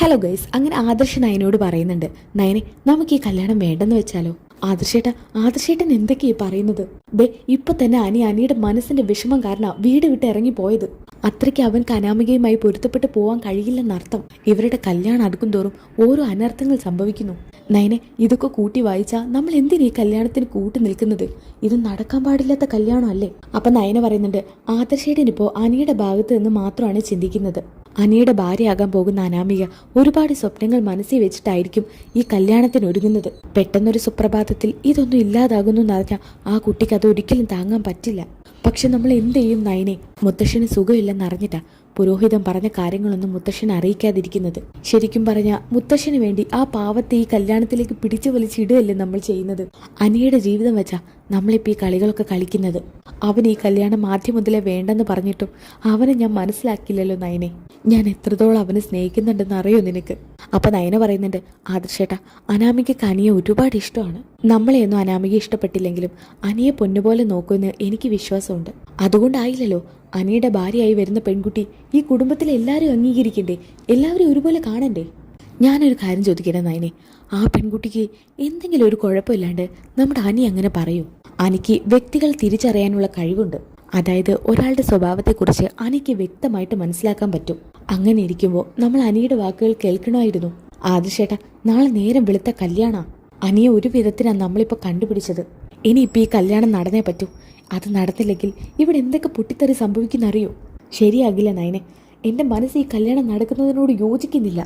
Hello guys, അങ്ങനെ ആദർശ് നയനോട് പറയുന്നുണ്ട്, നയനെ നമുക്ക് ഈ കല്യാണം വേണ്ടെന്ന് വെച്ചാലോ? ആദർശേട്ടൻ എന്തൊക്കെയാ പറയുന്നത്? ദേ ഇപ്പൊ തന്നെ അനിയുടെ മനസ്സിന്റെ വിഷമം കാരണം വീട് വിട്ട് ഇറങ്ങി പോയത്. അത്രയ്ക്ക് അവൻക്ക് അനാമികയുമായി പൊരുത്തപ്പെട്ട് പോവാൻ കഴിയില്ലെന്നർത്ഥം. ഇവരുടെ കല്യാണം അടുക്കും തോറും ഓരോ അനർത്ഥങ്ങൾ സംഭവിക്കുന്നു. നയനെ, ഇതൊക്കെ കൂട്ടി വായിച്ചാ നമ്മൾ എന്തിനാ ഈ കല്യാണത്തിന് കൂട്ടി നിൽക്കുന്നത്? ഇത് നടക്കാൻ പാടില്ലാത്ത കല്യാണം അല്ലേ? അപ്പൊ നയന പറയുന്നുണ്ട്, ആദർശേട്ടനിപ്പോ അനിയുടെ ഭാഗത്ത് നിന്ന് മാത്രമാണ് ചിന്തിക്കുന്നത്. അനിയുടെ ഭാര്യയാകാൻ പോകുന്ന അനാമിക ഒരുപാട് സ്വപ്നങ്ങൾ മനസ്സിൽ വെച്ചിട്ടായിരിക്കും ഈ കല്യാണത്തിന് ഒരുങ്ങുന്നത്. പെട്ടെന്നൊരു സുപ്രഭാതത്തിൽ ഇതൊന്നും ഇല്ലാതാകുന്നു എന്നറിഞ്ഞാൽ ആ കുട്ടിക്ക് അത് ഒരിക്കലും താങ്ങാൻ പറ്റില്ല. പക്ഷെ നമ്മൾ എന്ത് ചെയ്യും നയനെ? മുത്തശ്ശന് സുഖമില്ലെന്നറിഞ്ഞിട്ടാ പുരോഹിതൻ പറഞ്ഞ കാര്യങ്ങളൊന്നും മുത്തശ്ശനെ അറിയിക്കാതിരിക്കുന്നത്. ശരിക്കും പറഞ്ഞ മുത്തശ്ശന് വേണ്ടി ആ പാവത്തെ ഈ കല്യാണത്തിലേക്ക് പിടിച്ചു വലിച്ചിടുകയല്ലേ നമ്മൾ ചെയ്യുന്നത്. അനിയുടെ ജീവിതം വെച്ചാ നമ്മളിപ്പോൾ ഈ കളികളൊക്കെ കളിക്കുന്നത്. അവൻ ഈ കല്യാണം ആദ്യം മുതലേ വേണ്ടെന്ന് പറഞ്ഞിട്ടും അവനെ ഞാൻ മനസ്സിലാക്കില്ലല്ലോ നയനെ. ഞാൻ എത്രത്തോളം അവനെ സ്നേഹിക്കുന്നുണ്ടെന്ന് അറിയോ നിനക്ക്? അപ്പൊ നയന പറയുന്നുണ്ട്, ആദർശേട്ടാ, അനാമികക്ക് അനിയെ ഒരുപാട് ഇഷ്ടമാണ്. നമ്മളെയൊന്നും അനാമിക ഇഷ്ടപ്പെട്ടില്ലെങ്കിലും അനിയെ പൊന്നുപോലെ നോക്കുമെന്ന് എനിക്ക് വിശ്വാസമുണ്ട്. അതുകൊണ്ടായില്ലല്ലോ അനിയുടെ ഭാര്യയായി വരുന്ന പെൺകുട്ടി ഈ കുടുംബത്തിലെ എല്ലാവരും അംഗീകരിക്കണ്ടേ? എല്ലാവരും ഒരുപോലെ കാണണ്ടേ? ഞാനൊരു കാര്യം ചോദിക്കട്ടെ നയനെ, ആ പെൺകുട്ടിക്ക് എന്തെങ്കിലും ഒരു കുഴപ്പമില്ലാണ്ട് നമ്മുടെ അനി അങ്ങനെ പറയൂ? അനിക്ക് വ്യക്തികൾ തിരിച്ചറിയാനുള്ള കഴിവുണ്ട്. അതായത് ഒരാളുടെ സ്വഭാവത്തെക്കുറിച്ച് അനിക്ക് വ്യക്തമായിട്ട് മനസ്സിലാക്കാൻ പറ്റും. അങ്ങനെ ഇരിക്കുമ്പോൾ നമ്മൾ അനിയുടെ വാക്കുകൾ കേൾക്കണമായിരുന്നു. ആദർശേട്ടാ, നാളെ നേരം വെളുത്ത കല്യാണ. അനിയെ ഒരു വിധത്തിനാണ് നമ്മളിപ്പോൾ കണ്ടുപിടിച്ചത്. ഇനിയിപ്പോൾ ഈ കല്യാണം നടന്നേ പറ്റൂ. അത് നടന്നില്ലെങ്കിൽ ഇവിടെ എന്തൊക്കെ പൊട്ടിത്തെറി സംഭവിക്കുന്നറിയോ? ശരിയാകില്ല നയനെ. എൻ്റെ മനസ്സ് ഈ കല്യാണം നടക്കുന്നതിനോട് യോജിക്കുന്നില്ല.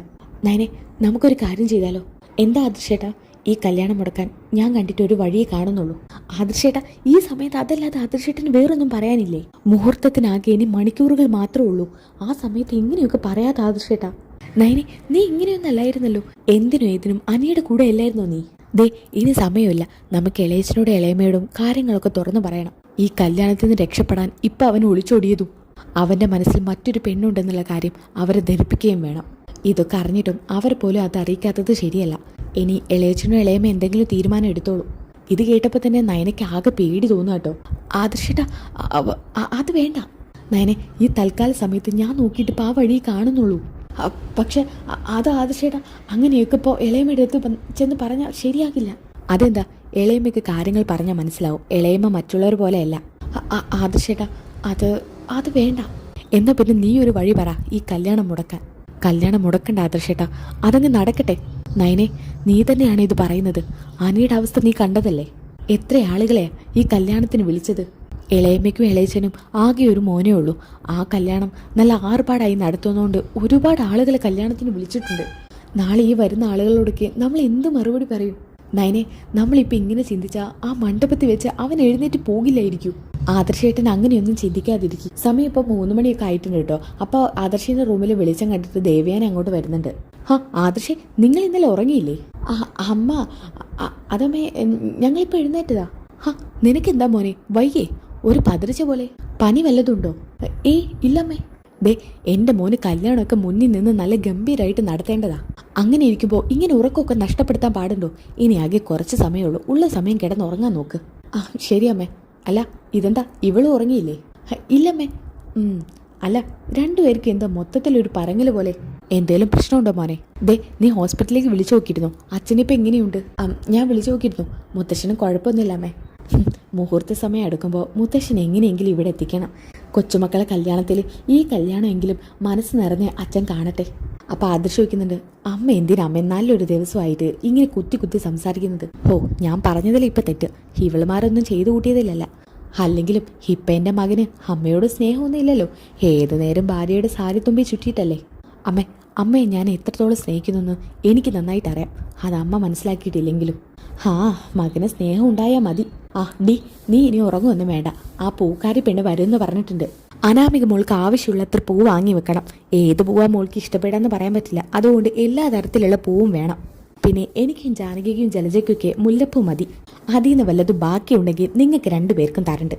നയനെ, നമുക്കൊരു കാര്യം ചെയ്താലോ? എന്താ ആദർശേട്ടാ? ഈ കല്യാണം മുടക്കാൻ ഞാൻ കണ്ടിട്ട് ഒരു വഴിയെ കാണുന്നുള്ളൂ. ആദർശേട്ടാ, ഈ സമയത്ത് അതല്ലാതെ ആദർശേട്ടന് വേറൊന്നും പറയാനില്ലേ? മുഹൂർത്തത്തിനാകെ ഇനി മണിക്കൂറുകൾ മാത്രമേ ഉള്ളൂ. ആ സമയത്ത് ഇങ്ങനെയൊക്കെ പറയാതെ ആദർശേട്ടാ. നയനെ, നീ ഇങ്ങനെയൊന്നല്ലായിരുന്നല്ലോ. എന്തിനും ഏതിനും അനിയുടെ കൂടെ അല്ലായിരുന്നോ നീ? ദേ ഇനി സമയമില്ല. നമുക്ക് ഇളയച്ചനോടും ഇളയമയോടും കാര്യങ്ങളൊക്കെ തുറന്നു പറയണം. ഈ കല്യാണത്തിൽ നിന്ന് രക്ഷപ്പെടാൻ ഇപ്പം അവൻ ഒളിച്ചോടിയതും അവൻ്റെ മനസ്സിൽ മറ്റൊരു പെണ്ണുണ്ടെന്നുള്ള കാര്യം അവരെ ധരിപ്പിക്കുകയും വേണം. ഇതൊക്കെ അറിഞ്ഞിട്ടും അവർ പോലും അത് അറിയിക്കാത്തത് ശരിയല്ല. ഇനി ഇളയച്ചനോ ഇളയമ എന്തെങ്കിലും തീരുമാനം എടുത്തോളൂ. ഇത് കേട്ടപ്പോൾ തന്നെ നയനയ്ക്ക് ആകെ പേടി തോന്നുക കേട്ടോ. ആദർശേട്ടാ, അത് വേണ്ട നയനെ. ഈ തൽക്കാല സമയത്ത് ഞാൻ നോക്കിയിട്ട് ഇപ്പോൾ ആ വഴി കാണുന്നുള്ളൂ. പക്ഷെ അത് ആദർശേട്ടാ, അങ്ങനെയൊക്കെ ഇപ്പോൾ ഇളയമയുടെ അടുത്ത് ചെന്ന് പറഞ്ഞാൽ ശരിയാകില്ല. അതെന്താ? ഇളയമ്മയ്ക്ക് കാര്യങ്ങൾ പറഞ്ഞാൽ മനസ്സിലാവും. ഇളയമ്മ മറ്റുള്ളവർ പോലെയല്ല. ആദർശേട്ടാ, അത് വേണ്ട. എന്നാൽ പിന്നെ നീ ഒരു വഴി പറ ഈ കല്യാണം മുടക്കാൻ. കല്യാണം മുടക്കണ്ട ആദർശേട്ടാ, അതങ്ങ് നടക്കട്ടെ. നയനെ, നീ തന്നെയാണ് ഇത് പറയുന്നത്. അനിയുടെ അവസ്ഥ നീ കണ്ടതല്ലേ? എത്ര ആളുകളെ ഈ കല്യാണത്തിന് വിളിച്ചത്. ഇളയമ്മയ്ക്കും ഇളയച്ചനും ആകെ ഒരു മോനേ ഉള്ളൂ. ആ കല്യാണം നല്ല ആർഭാടായി നടത്തുന്നതുകൊണ്ട് ഒരുപാട് ആളുകളെ കല്യാണത്തിന് വിളിച്ചിട്ടുണ്ട്. നാളെ ഈ വരുന്ന ആളുകളോടൊക്കെ നമ്മൾ എന്ത് മറുപടി പറയും? നയനെ, നമ്മളിപ്പോൾ ഇങ്ങനെ ചിന്തിച്ചാൽ ആ മണ്ഡപത്തിൽ വെച്ച് അവൻ എഴുന്നേറ്റ് പോകില്ലായിരിക്കും. ആദർശേട്ടൻ അങ്ങനെയൊന്നും ചിന്തിക്കാതിരിക്കും. സമയം ഇപ്പോൾ 3 മണിയൊക്കെ ആയിട്ടുണ്ട് കേട്ടോ. അപ്പോൾ ആദർശിൻ്റെ റൂമിൽ വെളിച്ചം കണ്ടിട്ട് ദേവയാനി അങ്ങോട്ട് വരുന്നുണ്ട്. ആദർശേ, നിങ്ങൾ ഇന്നലെ ഉറങ്ങിയില്ലേ? അമ്മ, അതമ്മേ, ഞങ്ങളിപ്പോൾ എഴുന്നേറ്റതാ. നിനക്കെന്താ മോനെ വൈകേ? ഒരു പതറിച്ച പോലെ. പനി വല്ലതുണ്ടോ? ഇല്ലമ്മേ. ദേ, എൻ്റെ മോന് കല്യാണമൊക്കെ മുന്നിൽ നിന്ന് നല്ല ഗംഭീരമായിട്ട് നടത്തേണ്ടതാ. അങ്ങനെ ഇരിക്കുമ്പോൾ ഇങ്ങനെ ഉറക്കമൊക്കെ നഷ്ടപ്പെടുത്താൻ പാടുണ്ടോ? ഇനി ആകെ കുറച്ച് സമയമുള്ളൂ. ഉള്ള സമയം കിടന്നുറങ്ങാൻ നോക്ക്. ശരി അമ്മേ. അല്ല, ഇതെന്താ ഇവളും ഉറങ്ങിയില്ലേ? ഇല്ലമ്മേ. അല്ല, രണ്ടുപേർക്ക് എന്താ മൊത്തത്തിലൊരു പറങ്ങൽ പോലെ? എന്തേലും പ്രശ്നമുണ്ടോ മോനെ? ദേ, നീ ഹോസ്പിറ്റലിലേക്ക് വിളിച്ചു നോക്കിയിരുന്നു? അച്ഛനിപ്പോൾ എങ്ങനെയുണ്ട്? ഞാൻ വിളിച്ചു നോക്കിയിരുന്നു. മുത്തശ്ശനും കുഴപ്പമൊന്നുമില്ല അമ്മേ. മുഹൂർത്ത സമയം എടുക്കുമ്പോൾ മുത്തശ്ശൻ എങ്ങനെയെങ്കിലും ഇവിടെ എത്തിക്കണം. കൊച്ചുമക്കളെ കല്യാണത്തിൽ ഈ കല്യാണമെങ്കിലും മനസ്സ് നിറഞ്ഞ് അച്ഛൻ കാണട്ടെ. അപ്പോൾ ആദർശ് ചോദിക്കുന്നുണ്ട്, അമ്മ എന്തിനാ അമ്മ നല്ലൊരു ദിവസമായിട്ട് ഇങ്ങനെ കുത്തി സംസാരിക്കുന്നത്? ഞാൻ പറഞ്ഞതിൽ ഇപ്പം തെറ്റ്. ഇവളുമാരൊന്നും ചെയ്തു കൂട്ടിയതില്ലല്ല. അല്ലെങ്കിലും ഇപ്പം എൻ്റെ മകന് അമ്മയോട് സ്നേഹമൊന്നും ഇല്ലല്ലോ. ഏതു നേരം ഭാര്യയുടെ സാരി തുമ്പി ചുറ്റിയിട്ടല്ലേ. അമ്മയെ ഞാൻ എത്രത്തോളം സ്നേഹിക്കുന്നെന്ന് എനിക്ക് നന്നായിട്ടറിയാം. അത് അമ്മ മനസ്സിലാക്കിയിട്ടില്ലെങ്കിലും മകന് സ്നേഹം ഉണ്ടായാൽ മതി. നീ ഇനി ഉറങ്ങുമൊന്നും വേണ്ട. ആ പൂക്കാരി പെണ്ണ് വരുമെന്ന് പറഞ്ഞിട്ടുണ്ട്. അനാമിക മോൾക്ക് ആവശ്യമുള്ളത്ര പൂ വാങ്ങി വെക്കണം. ഏത് പൂവാ മോൾക്ക് ഇഷ്ടപ്പെടാന്ന് പറയാൻ പറ്റില്ല. അതുകൊണ്ട് എല്ലാ തരത്തിലുള്ള പൂവും വേണം. പിന്നെ എനിക്കും ജാനകിക്കും ജലജയ്ക്കൊക്കെ മുല്ലപ്പൂ മതി. അതിൽ നിന്ന് വല്ലതും ബാക്കിയുണ്ടെങ്കിൽ നിങ്ങൾക്ക് 2 പേർക്കും തരണ്ട്.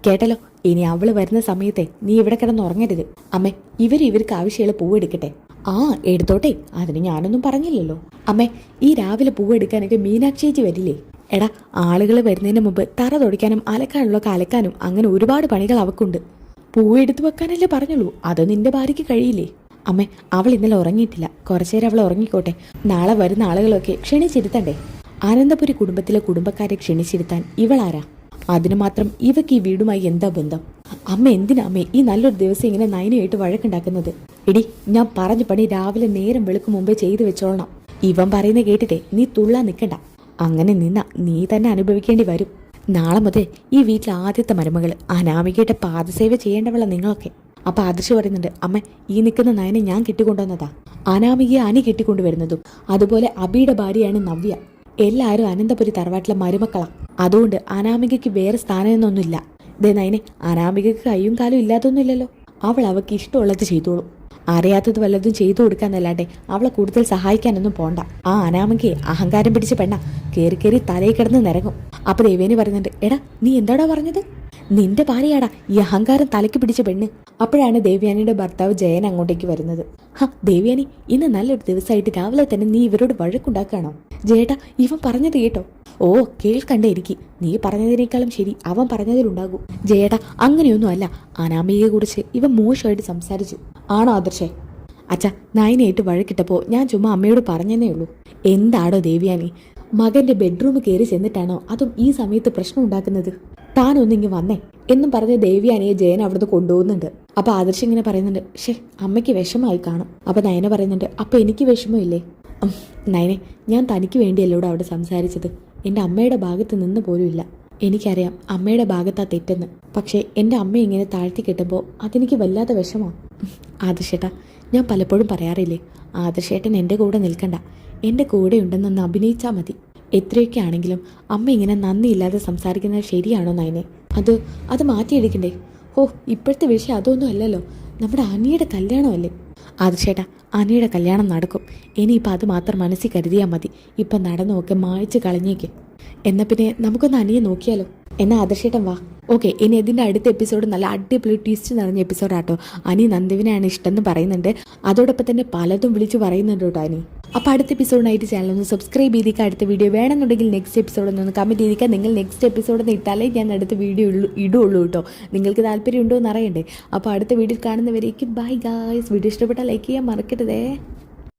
കേട്ടല്ലോ, ഇനി അവള് വരുന്ന സമയത്തെ നീ ഇവിടെ കിടന്ന് ഉറങ്ങരുത്. അമ്മേ, ഇവർക്ക് ആവശ്യമുള്ള പൂവ് എടുക്കട്ടെ. എടുത്തോട്ടെ, അതിന് ഞാനൊന്നും പറഞ്ഞില്ലല്ലോ. അമ്മേ, ഈ രാവിലെ പൂവ് എടുക്കാനൊക്കെ മീനാക്ഷി ചേച്ചി വരില്ലേ? എടാ, ആളുകൾ വരുന്നതിന് മുമ്പ് തറ തുടയ്ക്കാനും അലക്കാനുള്ളൊക്കെ അലക്കാനും അങ്ങനെ ഒരുപാട് പണികൾ അവക്കുണ്ട്. പൂവ് എടുത്തു വെക്കാനല്ലേ പറഞ്ഞുള്ളൂ. അത് നിന്റെ ഭാര്യയ്ക്ക് കഴിയില്ലേ? അമ്മേ, അവൾ ഇന്നലെ ഉറങ്ങിയിട്ടില്ല. കുറച്ചേരം അവൾ ഉറങ്ങിക്കോട്ടെ. നാളെ വരുന്ന ആളുകളൊക്കെ ക്ഷണിച്ചിരുത്തണ്ടേ? ആനന്ദപുരി കുടുംബത്തിലെ കുടുംബക്കാരെ ക്ഷണിച്ചിരുത്താൻ ഇവളാരാ? അതിനു മാത്രം ഇവക്ക് ഈ വീടുമായി എന്താ ബന്ധം? അമ്മ എന്തിനാ അമ്മേ ഈ നല്ലൊരു ദിവസം ഇങ്ങനെ നയനയായിട്ട് വഴക്കുണ്ടാക്കുന്നത്? എടി, ഞാൻ പറഞ്ഞ പണി രാവിലെ നേരം വെളുക്കും മുമ്പേ ചെയ്തു വെച്ചോളണം. ഇവൻ പറയുന്നത് കേട്ടിട്ടേ നീ തുള്ളാൻ നിൽക്കണ്ട. അങ്ങനെ നിന്നാ നീ തന്നെ അനുഭവിക്കേണ്ടി വരും. നാളെ മുതൽ ഈ വീട്ടിലെ ആദ്യത്തെ മരുമകൾ അനാമികയുടെ പാദസേവ ചെയ്യേണ്ടവള നിങ്ങളൊക്കെ. അപ്പൊ ആദർശ് പറയുന്നുണ്ട്, അമ്മ ഈ നിൽക്കുന്ന നയനെ ഞാൻ കെട്ടിക്കൊണ്ടുവന്നതാ. അനാമികയെ അനി കെട്ടിക്കൊണ്ടുവരുന്നതും. അതുപോലെ അബിയുടെ ഭാര്യയാണ് നവ്യ. എല്ലാവരും അനന്തപുരി തറവാട്ടിലെ മരുമക്കളാ. അതുകൊണ്ട് അനാമികയ്ക്ക് വേറെ സ്ഥാനമൊന്നുമില്ല. ദേ നയനെ, അനാമികയ്ക്ക് കയ്യും കാലും ഇല്ലാത്തൊന്നുമില്ലല്ലോ. അവൾ അവൾക്ക് ഇഷ്ടമുള്ളത് ചെയ്തോളൂ. അറിയാത്തത് വല്ലതും ചെയ്തു കൊടുക്കാന്നല്ലാണ്ട് അവളെ കൂടുതൽ സഹായിക്കാനൊന്നും പോണ്ട. ആ അനാമികയെ അഹങ്കാരം പിടിച്ച പെണ്ണ കയറി കയറി തലയിൽ കിടന്ന് നിരങ്ങും. അപ്പൊ ദേവേനി പറയുന്നുണ്ട്, എടാ നീ എന്താടാ പറഞ്ഞത്? നിന്റെ ഭാര്യയാടാ ഈ അഹങ്കാരം തലയ്ക്ക് പിടിച്ച പെണ്ണ്. അപ്പോഴാണ് ദേവ്യാനിയുടെ ഭർത്താവ് ജയൻ അങ്ങോട്ടേക്ക് വരുന്നത്. ദേവ്യാനി, ഇന്ന് നല്ലൊരു ദിവസമായിട്ട് രാവിലെ തന്നെ നീ ഇവരോട് വഴക്കുണ്ടാക്കുകയാണോ? ജയേട്ടാ, ഇവൻ പറഞ്ഞത് കേട്ടോ? ഓ, കേൾക്കണ്ടേ എനിക്ക്. നീ പറഞ്ഞതിനേക്കാളും ശരി അവൻ പറഞ്ഞതിലുണ്ടാകും. ജയേട്ടാ, അങ്ങനെയൊന്നും അല്ല. അനാമികയെ കുറിച്ച് ഇവൻ മോശമായിട്ട് സംസാരിച്ചു. ആണോ ആദർശേ? അച്ഛാ, നയനായിട്ട് വഴക്കിട്ടപ്പോൾ ഞാൻ ചുമ്മാ അമ്മയോട് പറഞ്ഞതേ ഉള്ളൂ. എന്താടോ ദേവ്യാനി, മകന്റെ ബെഡ്റൂം കയറി ചെന്നിട്ടാണോ അതും ഈ സമയത്ത് പ്രശ്നം ഉണ്ടാക്കുന്നത്? താനൊന്നിങ്ങ് വന്നേ എന്നും പറഞ്ഞ് ദേവ്യാനിയെ ജയൻ അവിടുന്ന് കൊണ്ടുപോകുന്നുണ്ട്. അപ്പൊ ആദർശ് ഇങ്ങനെ പറയുന്നുണ്ട്, ഷേ അമ്മയ്ക്ക് വിഷമമായി കാണും. അപ്പൊ നയന പറയുന്നുണ്ട്, അപ്പൊ എനിക്ക് വിഷമമില്ലേ? നയനെ, ഞാൻ തനിക്ക് വേണ്ടിയല്ലോടെ അവിടെ സംസാരിച്ചത്. എൻ്റെ അമ്മയുടെ ഭാഗത്ത് നിന്ന് പോലും ഇല്ല. എനിക്കറിയാം അമ്മയുടെ ഭാഗത്താ തെറ്റെന്ന്. പക്ഷേ എൻ്റെ അമ്മ ഇങ്ങനെ താഴ്ത്തി കെട്ടുമ്പോൾ അതെനിക്ക് വല്ലാത്ത വിഷമമാണ്. ആദർശേട്ടാ, ഞാൻ പലപ്പോഴും പറയാറില്ലേ, ആദർശേട്ടൻ എൻ്റെ കൂടെ നിൽക്കണ്ട, എൻ്റെ കൂടെ ഉണ്ടെന്നൊന്ന് അഭിനയിച്ചാൽ മതി. എത്രയൊക്കെ ആണെങ്കിലും അമ്മ ഇങ്ങനെ നന്ദിയില്ലാതെ സംസാരിക്കുന്നത് ശരിയാണോ നയനെ? അത് മാറ്റിയെടുക്കണ്ടേ? ഓ, ഇപ്പോഴത്തെ വിഷയം അതൊന്നും അല്ലല്ലോ, നമ്മുടെ അനിയുടെ കല്യാണമല്ലേ? ആദർശേട്ടാ, അനിയുടെ കല്യാണം നടക്കും. ഇനിയിപ്പോൾ അത് മാത്രം മനസ്സിൽ കരുതിയാൽ മതി. ഇപ്പം നടന്നൊക്കെ മായ്ച്ച് കളഞ്ഞേക്ക്. എന്നാൽ പിന്നെ നമുക്കൊന്ന് അനിയെ നോക്കിയാലോ? എന്നാൽ ആദർശേട്ടൻ വാ. ഓക്കെ, ഇനി ഇതിൻ്റെ അടുത്ത എപ്പിസോഡ് നല്ല അടിപൊളി ട്വിസ്റ്റ് നിറഞ്ഞ എപ്പിസോഡാട്ടോ. അനി നന്ദുവിനെയാണ് ഇഷ്ടമെന്ന് പറയുന്നുണ്ട്. അതോടൊപ്പം തന്നെ പലതും വിളിച്ച് പറയുന്നുണ്ട് കേട്ടോ അനി. അപ്പോൾ അടുത്ത എപ്പിസോഡിനായിട്ട് ചാനൽ ഒന്ന് സബ്സ്ക്രൈബ് ചെയ്തിരിക്കുക. അടുത്ത വീഡിയോ വേണമെന്നുണ്ടെങ്കിൽ നെക്സ്റ്റ് എപ്പിസോഡ് ഒന്ന് കമൻറ്റ് ചെയ്തിരിക്കുക. നിങ്ങൾ നെക്സ്റ്റ് എപ്പിസോഡ് ഇട്ടാലേ ഞാൻ അടുത്ത വീഡിയോ ഇടുള്ളൂ കേട്ടോ. നിങ്ങൾക്ക് താല്പര്യം ഉണ്ടോ എന്ന് അറിയണ്ടേ? അപ്പോൾ അടുത്ത വീഡിയോ കാണുന്നവരേക്ക് ബൈ ഗായ്സ്. വീഡിയോ ഇഷ്ടപ്പെട്ടാൽ ലൈക്ക് ചെയ്യാൻ മറക്കരുതേ.